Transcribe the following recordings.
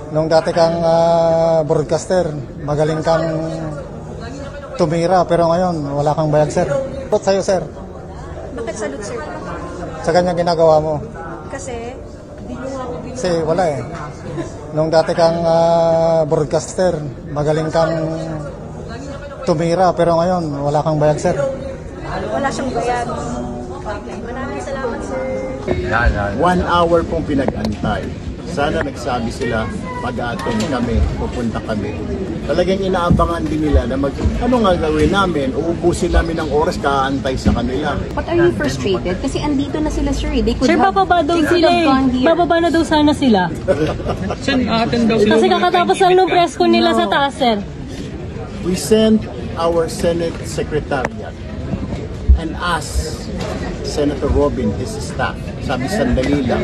Nung dati kang broadcaster, magaling kang tumira, pero ngayon wala kang bayad, sir. Ba't sa'yo, sir? Bakit salute, sir? Sa kanyang ginagawa mo? Kasi, di nyo nga ako Kasi wala eh. Nung dati kang broadcaster, magaling kang tumira, pero ngayon wala kang bayad, sir. wala siyang bayad. Maraming salamat, sir. 1 hour pong pinag-antay. Sana nagsabi sila, pag-attend kami, pupunta kami. Talagang inaabangan din nila na ano nga gawin namin, uubusin namin ng oras kaantay sa kanila. But are you frustrated? Kasi andito na sila, sir. They could Sir, have, bababa daw they could sila have eh. gone here. Bababa na daw sana sila. Sir, attend daw sila. Kasi kakatapos lang nung press ko nila sa taas, sir. We sent our Senate Secretariat and asked Senator Robin, his staff, sabi sandali lang,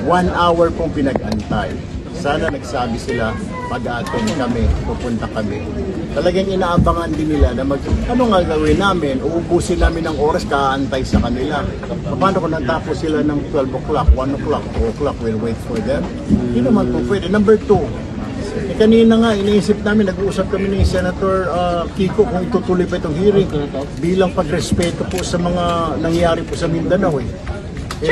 1 hour pong pinag-antay. Sana nagsabi sila, pag-attend kami, pupunta kami. Talagang inaabangan din nila na ano nga gawin namin, uubusin namin ng oras kaantay sa kanila. Paano kung natapos sila ng 12 o'clock, 1 o'clock, 2 o'clock, we'll wait for them? Hindi naman po pwede. Number 2, kanina nga, iniisip namin, nag-uusap kami ni Senator Kiko kung itutuloy pa itong hearing bilang pagrespeto po sa mga nangyayari po sa Mindanao eh.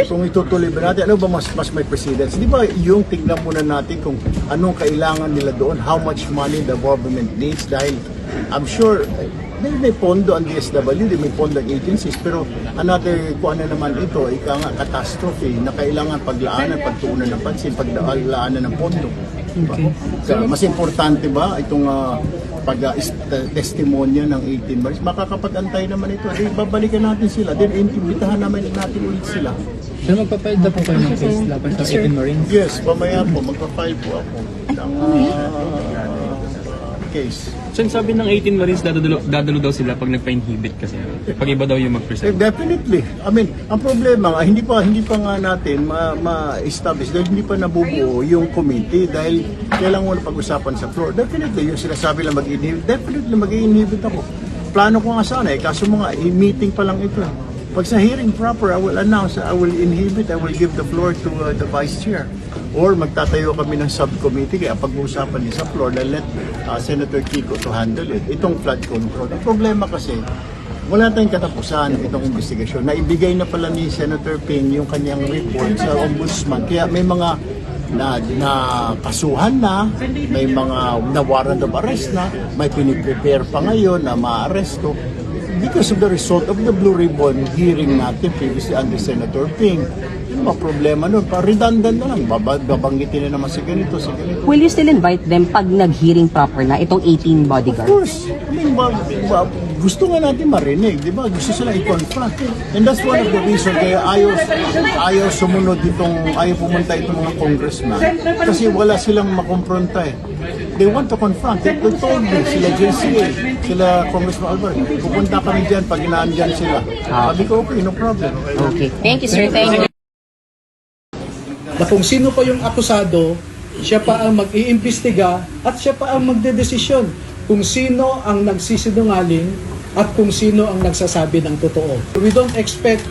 Kung itutuloy ba natin, ano ba mas may precedence? Di ba yung tignan muna natin kung anong kailangan nila doon, how much money the government needs dahil I'm sure may pondo ang DSWD, may pondo ang agencies, pero another kung ano naman ito, ika nga catastrophe na kailangan paglaanan, pagtuunan ng pansin, paglaanan ng pondo. Okay. So, mas importante ba itong pag-testimonya ng 18 Marines? Makakapag-antay naman ito. Then, babalikan natin sila. Then, imbitahan namin natin ulit sila. Sir, magpapile na po kayo ng case laban sa 18 Marines? Yes, mamaya po. Magpapile po ako ng case. Sir, sabi ng 18 Marines, dadalo daw sila pag nagpa-inhibit kasi. Pag iba daw yung mag-present. Definitely. I mean, ang problema nga, hindi pa nga natin ma-establish dahil hindi pa nabubuo yung committee dahil kailangan mo na pag-usapan sa floor. Definitely, yung sinasabi lang mag-inhibit, definitely mag-inhibit ako. Plano ko nga sana eh, kaso mga meeting pa lang ito. Pag sa hearing proper, I will announce, I will inhibit, I will give the floor to the Vice Chair. Or magtatayo kami ng subcommittee kaya pag-uusapan niya sa floor na let Senator Kiko to handle it. Itong flood control. Ang problema kasi, wala tayong katapusan itong investigasyon. Naibigay na pala ni Senator Ping yung kanyang report sa ombudsman. Kaya may mga na kasuhan na, may mga na warrant of arrest na, may piniprepare pa ngayon na ma-arresto. Because of the result of the Blue Ribbon hearing natin previously under Senator Ping. Yung mga problema nun, redundant na lang. Babanggitin na naman si ganito, si ganito. Will you still invite them pag nag-hearing proper na itong 18 Of bodyguards? course. I mean, gusto nga natin marinig, di ba? Gusto sila i-confront. And that's one of the reasons kaya ayaw sumunod ayaw pumunta itong mga congressman. Kasi wala silang makompronta eh. They want to confront. They told me, sila JCA, sila Congressman Alvarez, pupunta kami dyan pag inaandyan sila. Sabi ko, okay, no problem. Okay. Thank you, sir. Thank you. Na kung sino pa yung akusado, siya pa ang mag-iimbestiga at siya pa ang magdedesisyon kung sino ang nagsisinungaling at kung sino ang nagsasabi ng totoo. We don't expect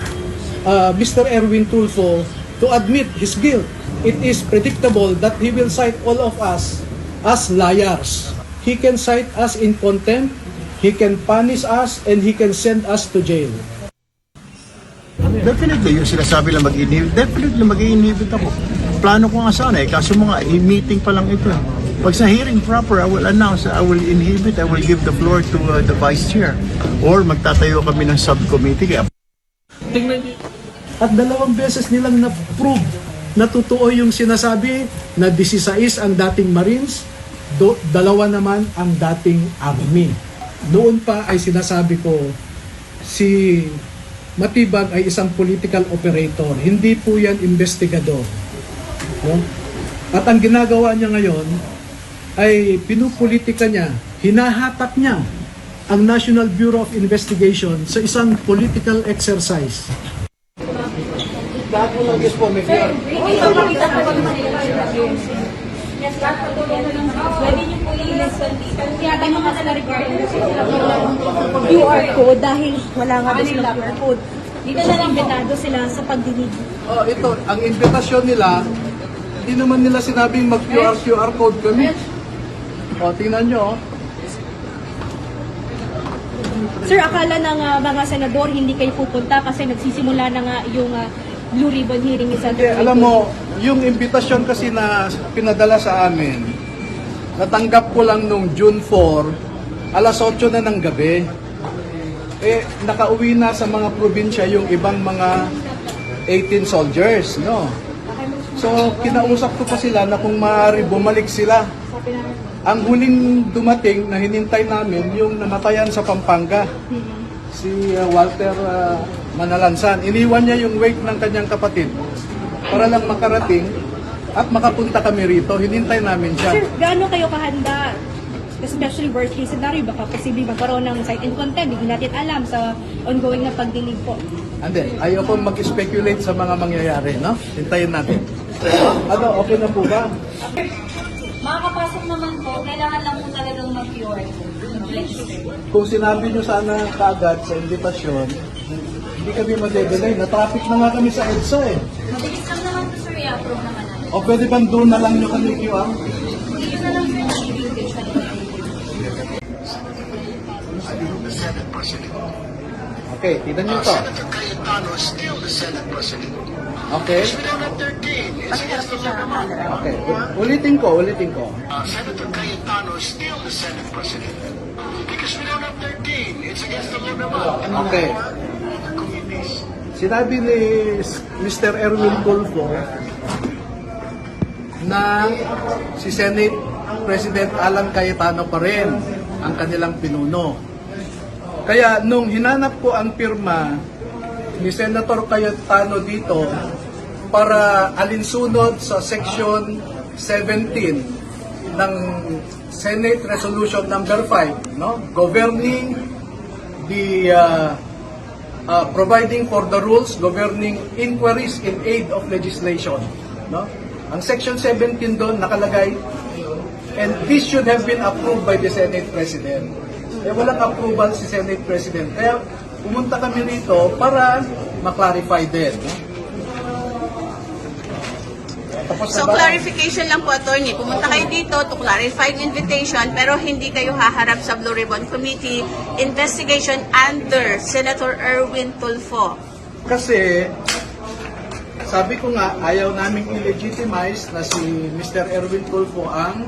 Mr. Erwin Tulfo to admit his guilt. It is predictable that he will cite all of us as liars. He can cite us in contempt, he can punish us, and he can send us to jail. Definitely, yung sinasabi lang mag-inhibit, definitely mag-inhibit ako. Plano ko nga sana eh, kaso mga meeting pa lang ito. Pag sa hearing proper, I will announce, I will inhibit, I will give the floor to the Vice Chair. Or magtatayo kami ng subcommittee. At 2 beses nilang na-prove na totoo yung sinasabi na 16 ang dating Marines, 2 naman ang dating Army. Noon pa ay sinasabi ko, si Matibag ay isang political operator, hindi po yan investigador. No? At ang ginagawa niya ngayon ay pinupolitika niya, hinahatak niya ang National Bureau of Investigation sa isang political exercise. Lahat po ng guest po, may Yes, pwede niyo po i-lesson dito. Tinatanong ka sila regarding QR code dahil wala nga doon silang QR code. Dito na lang imbitado sila sa pagdinig. Ito, ang imbitasyon nila Hindi naman nila sinabing mag-QR code kami. O, tingnan nyo. Sir, akala ng mga senador hindi kayo pupunta kasi nagsisimula na nga yung Blue Ribbon hearing ni Senator Alam mo, yung imbitasyon kasi na pinadala sa amin, natanggap ko lang nung June 4, alas 8 na ng gabi. Nakauwi na sa mga probinsya yung ibang mga 18 soldiers, no? So, kinausap ko pa sila na kung maaari bumalik sila. Ang huling dumating na hinintay namin, yung namatayan sa Pampanga, si Walter Manalansan. Iniwan niya yung wake ng kanyang kapatid para lang makarating at makapunta kami rito. Hinintay namin siya. Sir, gaano kayo kahanda? Especially worst case scenario, baka posibleng magkaroon ng site in content. Hindi natin alam sa ongoing na pagdinig po. Ande, ayoko mag-speculate sa mga mangyayari, no? Hintayin natin. Ano, okay na po ba? Makakapasok naman po, kailangan lang po talagang mag-QR. Kung sinabi nyo sana kaagad sa invitasyon, hindi kami madedelay. Na-traffic na nga kami sa EDSA eh. Mabilis lang naman po, sir, i-approve naman natin. O pwede bang doon na lang nyo kami QR? Hindi na lang po yung invitation. Okay, tignan nyo to. Okay. Okay, ulitin ko. Senator Cayetano is still the Senate President. Because we don't have 13. It's against the law naman. Okay. Sinabi ni Mr. Erwin Tulfo na si Senate President Alan Cayetano pa rin ang kanilang pinuno. Kaya nung hinanap ko ang pirma ni Senator Cayetano dito para alinsunod sa Section 17 ng Senate Resolution number 5, no? Governing the providing for the rules governing inquiries in aid of legislation, no? Ang Section 17 doon nakalagay, and this should have been approved by the Senate President. Walang approval si Senate President. Kaya pumunta kami rito para ma-clarify din, no? Tapos So, na ba? clarification lang po, attorney. Pumunta kayo dito to clarify the invitation, pero hindi kayo haharap sa Blue Ribbon Committee investigation under Senator Erwin Tulfo. Kasi, sabi ko nga, ayaw naming i-legitimize na si Mr. Erwin Tulfo ang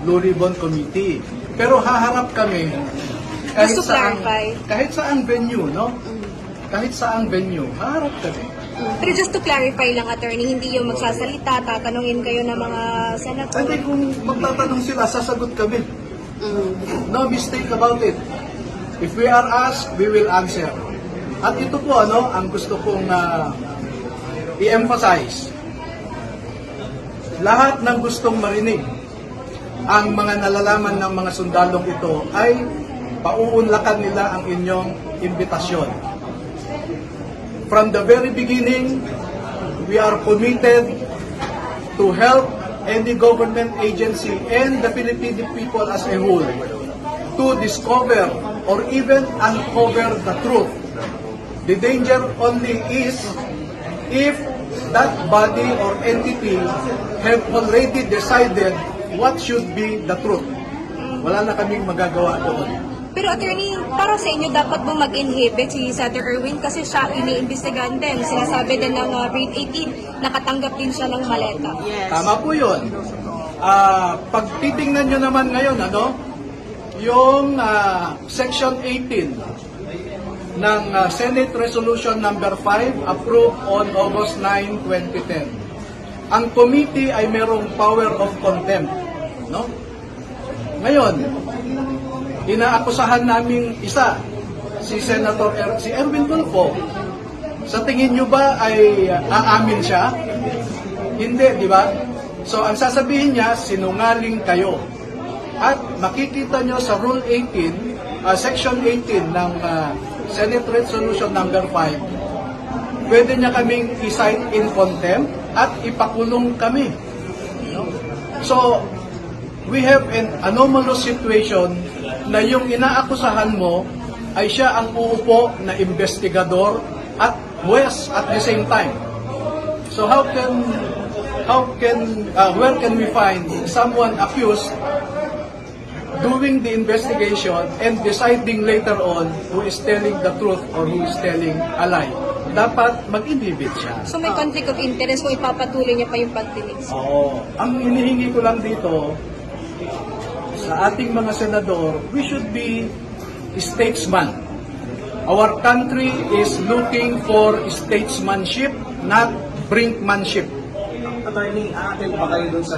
Blue Ribbon Committee. Pero haharap kami Just to clarify. kahit saang venue, no? Kahit saang venue, haharap kami. Pero just to clarify lang, attorney, hindi yung magsasalita, tatanungin kayo ng mga senator. Hindi, kung magtatanong sila, sasagot kami. No mistake about it. If we are asked, we will answer. At ito po, ang gusto kong i-emphasize. Lahat ng gustong marinig ang mga nalalaman ng mga sundalong ito ay pauunlakan nila ang inyong imbitasyon. From the very beginning, we are committed to help any government agency and the Filipino people as a whole to discover or even uncover the truth. The danger only is if that body or entity have already decided what should be the truth. Wala na kaming magagawa doon. Pero attorney, para sa inyo, dapat mo mag-inhibit si Senator Erwin kasi siya iniimbestigahan din. Sinasabi din ng Grade 18, nakatanggap din siya ng maleta. Yes. Tama po yun. Pag titingnan nyo naman ngayon, yung Section 18 ng Senate Resolution number 5 approved on August 9, 2010. Ang committee ay merong power of contempt, no? Ngayon, inaakusahan naming isa, si Erwin Tulfo. Sa tingin nyo ba ay aamin siya? Hindi, di ba? So, ang sasabihin niya, sinungaling kayo. At makikita nyo sa Rule 18, Section 18 ng Senate Resolution number 5, pwede niya kaming i-cite in contempt at ipakulong kami. No? So, we have an anomalous situation na yung inaakusahan mo ay siya ang uupo na investigador at huwes at the same time. So how can where can we find someone accused doing the investigation and deciding later on who is telling the truth or who is telling a lie? Dapat mag-inhibit siya. So may conflict of interest kung ipapatuloy niya pa yung pagdinig. Oo. Ang hinihingi ko lang dito sa ating mga senador, we should be statesman. Our country is looking for statesmanship, not brinkmanship. Attorney, aatin pa kayo dun sa